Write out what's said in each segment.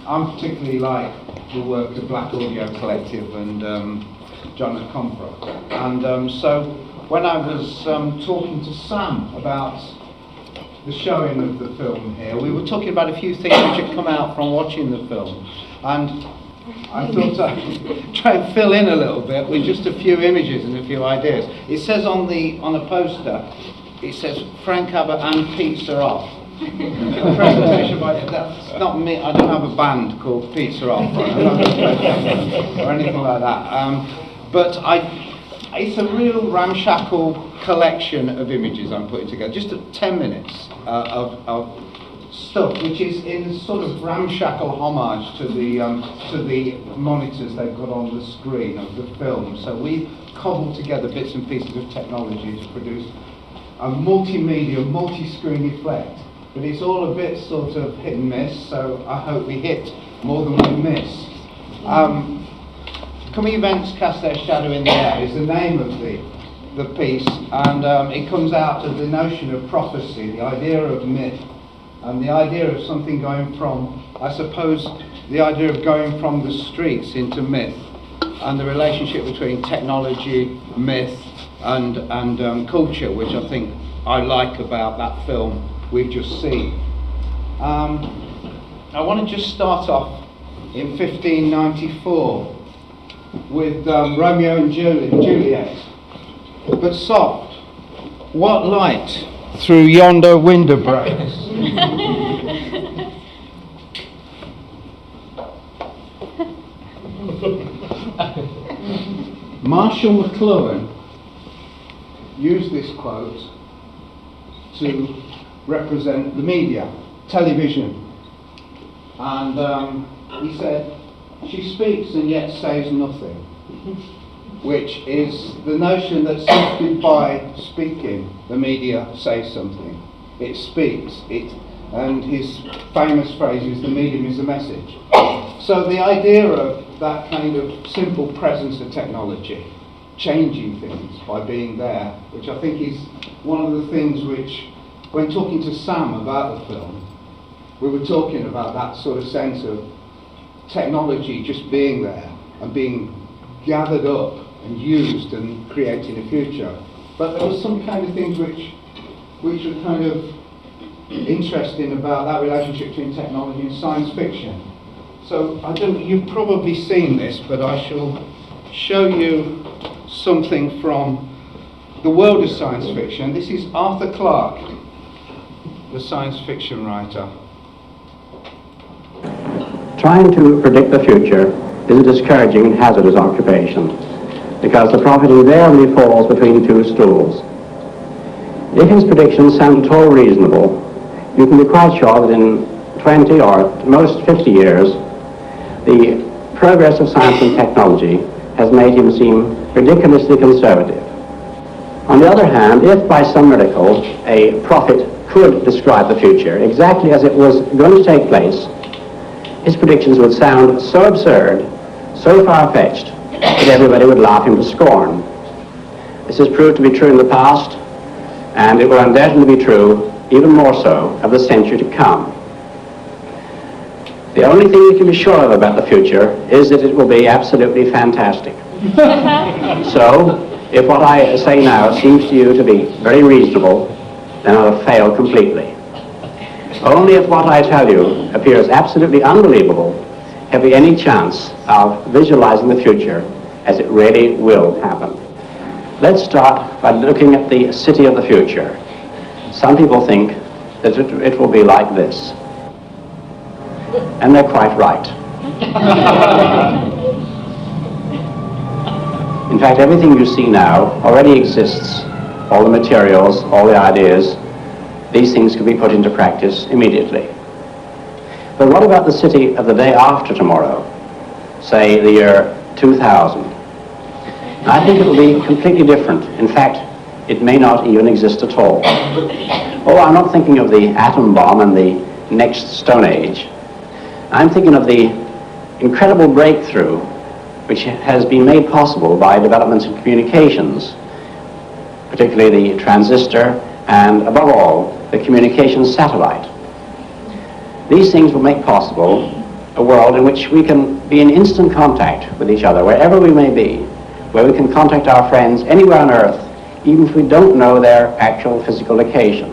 I particularly like the work of Black Audio Collective and John at Compra. And so when I was talking to Sam about the showing of the film here, we were talking about a few things which had come out from watching the film. And I thought I'd try and fill in a little bit with just a few images and a few ideas. It says on a poster, it says Frank Abbott and Pizza Off. A presentation by, that's not me, I don't have a band called Pizza Off or anything like that. But it's a real ramshackle collection of images I'm putting together, just 10 minutes of stuff which is in sort of ramshackle homage to the monitors they've got on the screen of the film. So we cobbled together bits and pieces of technology to produce a multimedia, multi-screen effect. But it's all a bit sort of hit and miss, so I hope we hit more than we miss. Coming events cast their shadow in the air is the name of the piece, and it comes out of the notion of prophecy, the idea of myth, and the idea of something going from, I suppose, the idea of going from the streets into myth, and the relationship between technology, myth, and culture, which I think I like about that film we've just seen. I want to just start off in 1594 with Romeo and Juliet. But soft, what light through yonder window breaks? Marshall McLuhan used this quote to represent the media, television, and he said, "She speaks and yet says nothing," which is the notion that simply by speaking, the media says something. It speaks, and his famous phrase is, "The medium is the message." So the idea of that kind of simple presence of technology, changing things by being there, which I think is one of the things which, when talking to Sam about the film, we were talking about that sort of sense of technology just being there and being gathered up and used and creating a future. But there was some kind of things which were kind of interesting about that relationship between technology and science fiction. So you've probably seen this, but I shall show you something from the world of science fiction. This is Arthur Clarke, the science fiction writer. Trying to predict the future is a discouraging and hazardous occupation because the prophet invariably falls between two stools. If his predictions sound at all reasonable, you can be quite sure that in 20 or at most 50 years, the progress of science and technology has made him seem ridiculously conservative. On the other hand, if by some miracle a prophet could describe the future exactly as it was going to take place, his predictions would sound so absurd, so far-fetched, that everybody would laugh him to scorn. This has proved to be true in the past, and it will undoubtedly be true, even more so, of the century to come. The only thing you can be sure of about the future is that it will be absolutely fantastic. So, if what I say now seems to you to be very reasonable, then I'll fail completely. Only if what I tell you appears absolutely unbelievable have we any chance of visualizing the future as it really will happen. Let's start by looking at the city of the future. Some people think that it will be like this. And they're quite right. In fact, everything you see now already exists. All the materials, all the ideas, these things can be put into practice immediately. But what about the city of the day after tomorrow? Say the year 2000. I think it will be completely different. In fact, it may not even exist at all. Oh, I'm not thinking of the atom bomb and the next Stone Age. I'm thinking of the incredible breakthrough which has been made possible by developments in communications, particularly the transistor and, above all, the communications satellite. These things will make possible a world in which we can be in instant contact with each other, wherever we may be, where we can contact our friends anywhere on earth, even if we don't know their actual physical location.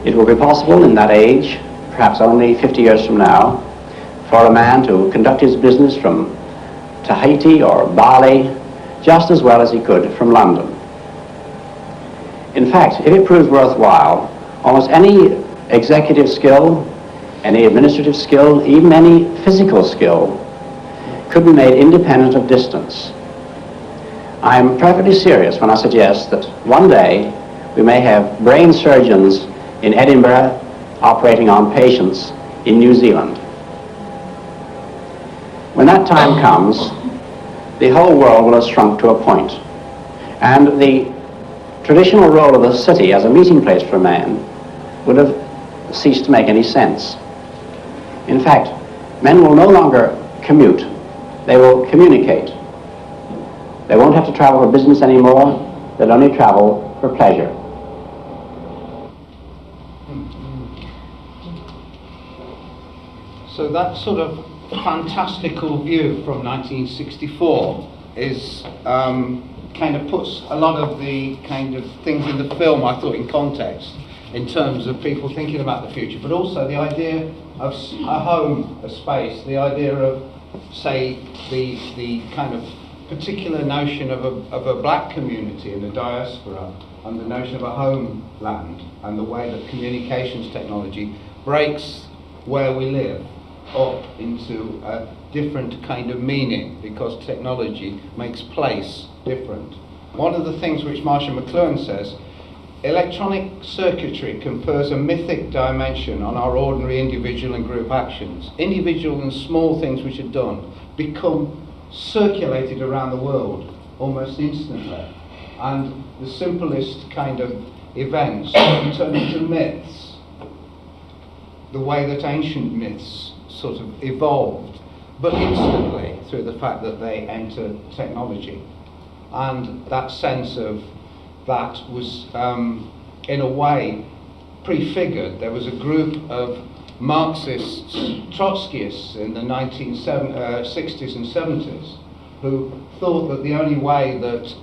It will be possible in that age, perhaps only 50 years from now, for a man to conduct his business from Tahiti or Bali just as well as he could from London. In fact, if it proves worthwhile, almost any executive skill, any administrative skill, even any physical skill, could be made independent of distance. I'm perfectly serious when I suggest that one day we may have brain surgeons in Edinburgh operating on patients in New Zealand. When that time comes, the whole world will have shrunk to a point, and the traditional role of the city as a meeting place for man would have ceased to make any sense. In fact, men will no longer commute, they will communicate. They won't have to travel for business anymore, they'll only travel for pleasure. So that sort of fantastical view from 1964 is kind of puts a lot of the kind of things in the film, I thought, in context in terms of people thinking about the future, but also the idea of a home, a space, the idea of, say, the kind of particular notion of a black community in the diaspora, and the notion of a homeland, and the way that communications technology breaks where we live up into a different kind of meaning, because technology makes place different. One of the things which Marshall McLuhan says, electronic circuitry confers a mythic dimension on our ordinary individual and group actions. Individual and small things which are done become circulated around the world almost instantly, and the simplest kind of events turn into myths, the way that ancient myths sort of evolved, but instantly through the fact that they enter technology. And that sense of that was in a way prefigured. There was a group of Marxists, Trotskyists in the 1960s and 70s who thought that the only way that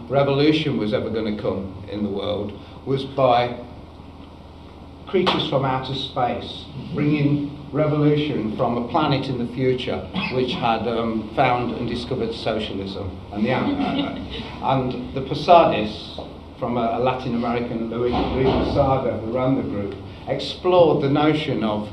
revolution was ever going to come in the world was by creatures from outer space, bringing revolution from a planet in the future which had found and discovered socialism. And the Posadists, from a Latin American, Luis Posada, who ran the group, explored the notion of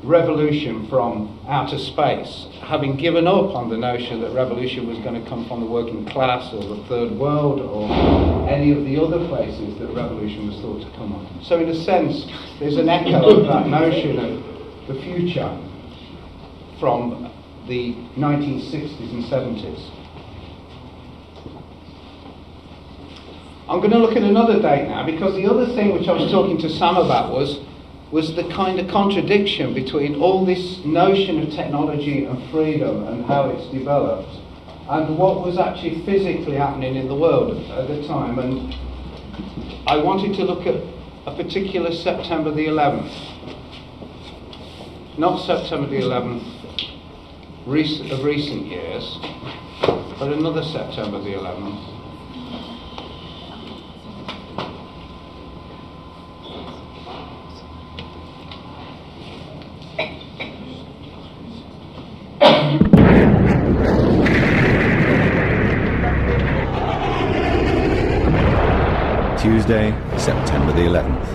revolution from outer space, having given up on the notion that revolution was going to come from the working class or the third world or any of the other places that revolution was thought to come on. So in a sense, there's an echo of that notion of the future from the 1960s and 70s. I'm going to look at another date now, because the other thing which I was talking to Sam about was the kind of contradiction between all this notion of technology and freedom and how it's developed and what was actually physically happening in the world at the time. And I wanted to look at a particular September the 11th. Not September the 11th of recent years, but another September the 11th. Tuesday, September the 11th.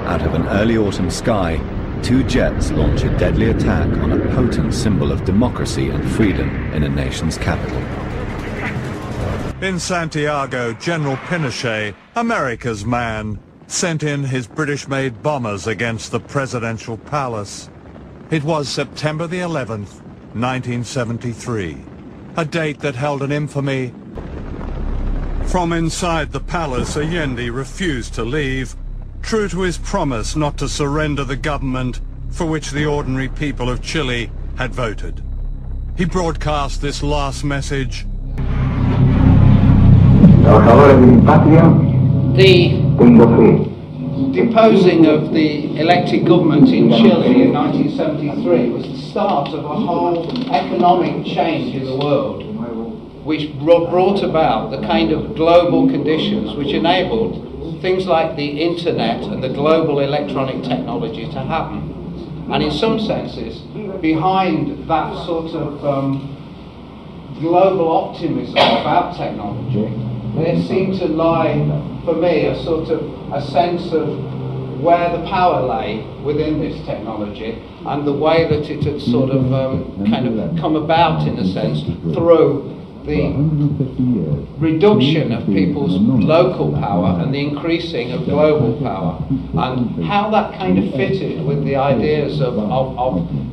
Out of an early autumn sky, two jets launch a deadly attack on a potent symbol of democracy and freedom in a nation's capital. In Santiago, General Pinochet, America's man, sent in his British-made bombers against the presidential palace. It was September the 11th, 1973, a date that held an infamy. From inside the palace, Allende refused to leave, true to his promise not to surrender the government for which the ordinary people of Chile had voted. He broadcast this last message. The deposing of the elected government in Chile in 1973 was the start of a whole economic change in the world, which brought about the kind of global conditions which enabled things like the internet and the global electronic technology to happen. And in some senses, behind that sort of global optimism about technology, there seemed to lie, for me, a sort of a sense of where the power lay within this technology and the way that it had sort of kind of come about, in a sense, through the reduction of people's local power and the increasing of global power, and how that kind of fitted with the ideas of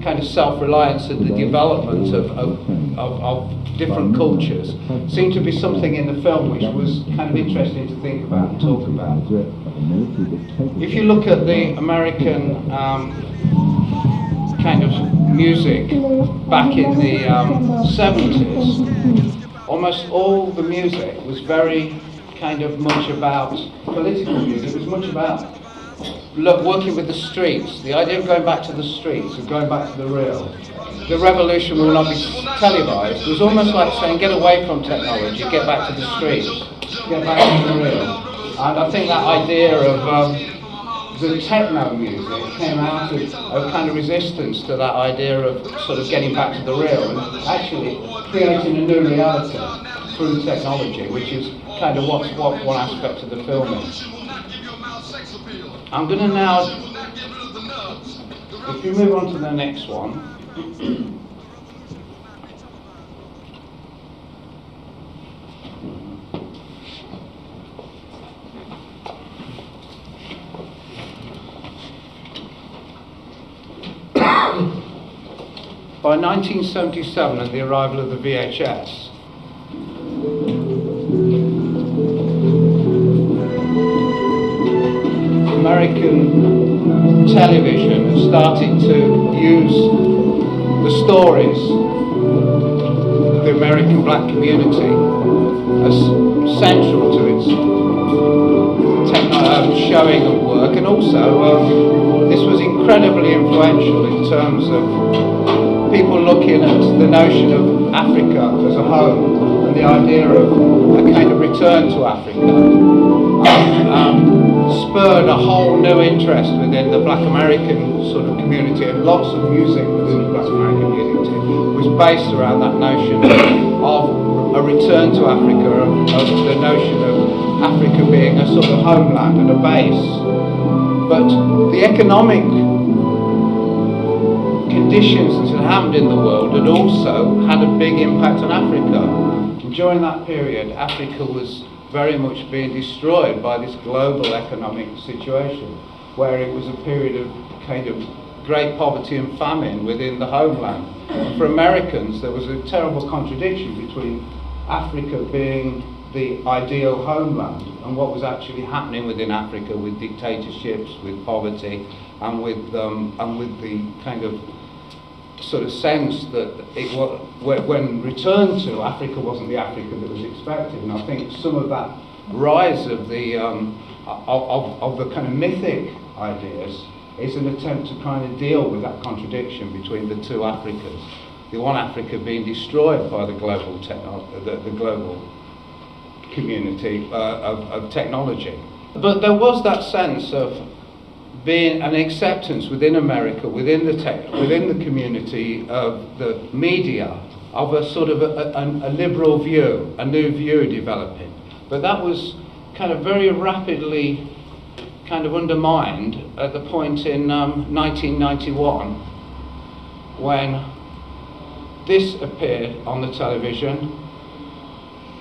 kind of self-reliance and the development of different cultures seemed to be something in the film which was kind of interesting to think about and talk about. If you look at the American kind of music back in the 70s, almost all the music was very kind of much about political music. It was much about working with the streets, the idea of going back to the streets, of going back to the real. The revolution will not be televised. It was almost like saying, get away from technology, get back to the streets, get back to the real. And I think that idea of the techno music came out of kind of resistance to that idea of sort of getting back to the real and actually creating a new reality through technology, which is kind of what one aspect of the film is. I'm going to now, if you move on to the next one, by 1977 and the arrival of the VHS, American television has started to use the stories of the American black community as central to its showing of work, and also this was incredibly influential in terms of people looking at the notion of Africa as a home and the idea of a kind of return to Africa. Spurred a whole new interest within the black American sort of community, and lots of music within the black American music was based around that notion of a return to Africa, of the notion of Africa being a sort of homeland and a base. But the economic conditions that had happened in the world had also had a big impact on Africa. And during that period, Africa was very much being destroyed by this global economic situation, where it was a period of kind of great poverty and famine within the homeland. And for Americans, there was a terrible contradiction between Africa being the ideal homeland and what was actually happening within Africa, with dictatorships, with poverty, and with the kind of sort of sense that it was, when returned to, Africa wasn't the Africa that was expected. And I think some of that rise of the kind of mythic ideas is an attempt to kind of deal with that contradiction between the two Africas. The one Africa being destroyed by the global the global community of technology. But there was that sense of being an acceptance within America, within the community of the media, of a sort of a liberal view, a new view developing. But that was kind of very rapidly kind of undermined at the point in 1991, when this appeared on the television.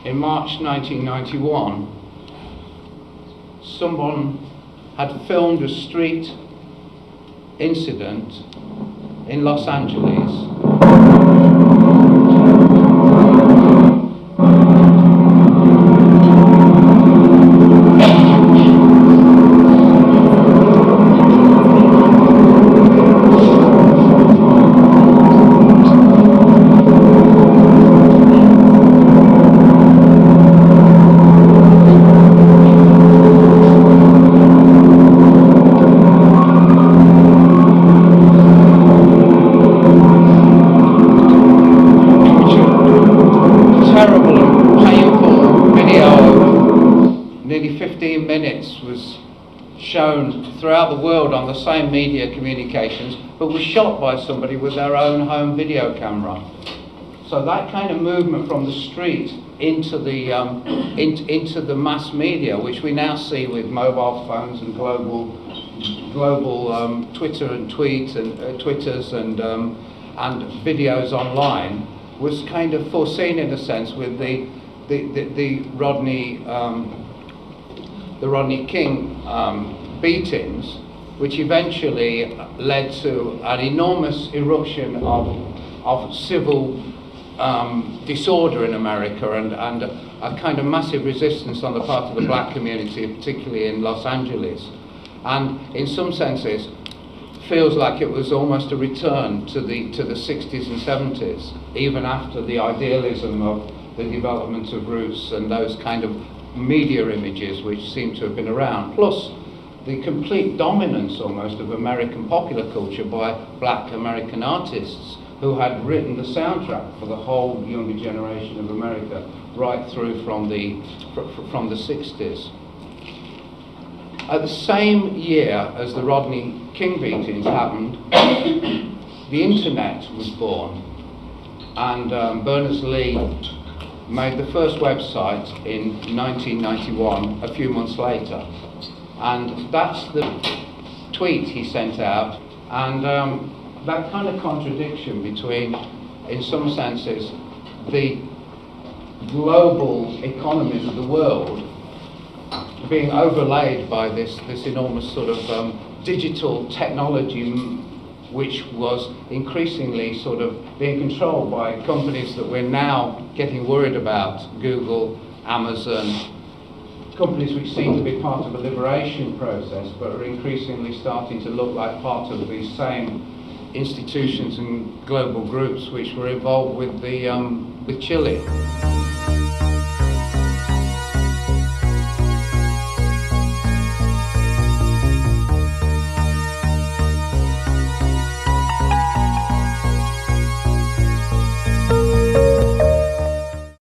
In March 1991, someone had filmed a street incident in Los Angeles. throughout the world on the same media communications, but was shot by somebody with their own home video camera. So that kind of movement from the street into the into the mass media, which we now see with mobile phones and global Twitter and tweets and Twitters and videos online, was kind of foreseen in a sense with the Rodney King beatings, which eventually led to an enormous eruption of civil disorder in America and a kind of massive resistance on the part of the black community, particularly in Los Angeles. And in some senses, feels like it was almost a return to the 60s and 70s, even after the idealism of the development of Roots and those kind of media images which seem to have been around, plus the complete dominance almost of American popular culture by black American artists who had written the soundtrack for the whole younger generation of America right through from the 60s. At the same year as the Rodney King beatings happened, the internet was born, and Berners-Lee made the first website in 1991, a few months later. And that's the tweet he sent out, and that kind of contradiction between, in some senses, the global economies of the world being overlaid by this enormous sort of digital technology which was increasingly sort of being controlled by companies that we're now getting worried about, Google, Amazon, companies which seem to be part of a liberation process but are increasingly starting to look like part of these same institutions and global groups which were involved with Chile.